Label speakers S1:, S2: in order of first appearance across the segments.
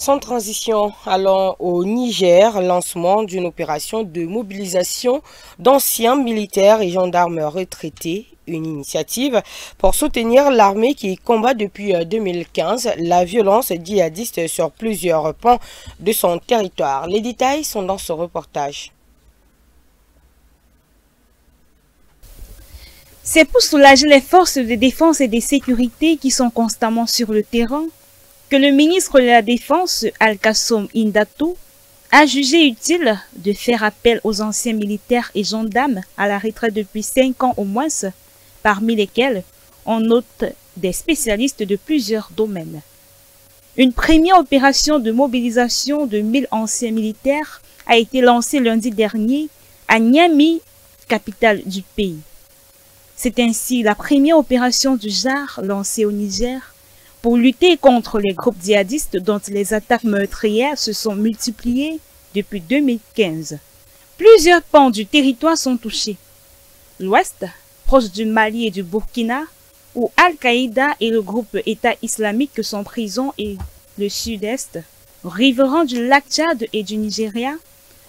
S1: Sans transition, allons au Niger, lancement d'une opération de mobilisation d'anciens militaires et gendarmes retraités, une initiative pour soutenir l'armée qui combat depuis 2015 la violence djihadiste sur plusieurs pans de son territoire. Les détails sont dans ce reportage.
S2: C'est pour soulager les forces de défense et de sécurité qui sont constamment sur le terrain que le ministre de la Défense, Al-Kassoum Indatou, a jugé utile de faire appel aux anciens militaires et gendarmes à la retraite depuis 5 ans au moins, parmi lesquels on note des spécialistes de plusieurs domaines. Une première opération de mobilisation de 1000 anciens militaires a été lancée lundi dernier à Niamey, capitale du pays. C'est ainsi la première opération du genre lancée au Niger pour lutter contre les groupes djihadistes dont les attaques meurtrières se sont multipliées depuis 2015. Plusieurs pans du territoire sont touchés. L'ouest, proche du Mali et du Burkina, où Al-Qaïda et le groupe État islamique sont présents, et le sud-est, riverain du lac Tchad et du Nigeria,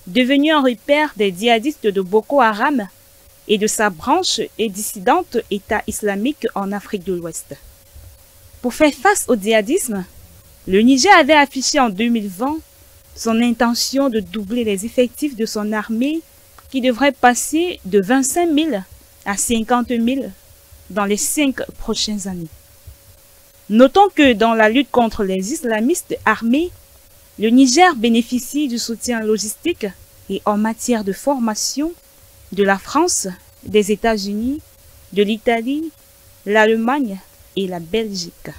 S2: devenu un repère des djihadistes de Boko Haram et de sa branche et dissidente État islamique en Afrique de l'Ouest. Pour faire face au djihadisme, le Niger avait affiché en 2020 son intention de doubler les effectifs de son armée qui devrait passer de 25 000 à 50 000 dans les 5 prochaines années. Notons que dans la lutte contre les islamistes armés, le Niger bénéficie du soutien logistique et en matière de formation de la France, des États-Unis, de l'Italie, l'Allemagne et la Belgique.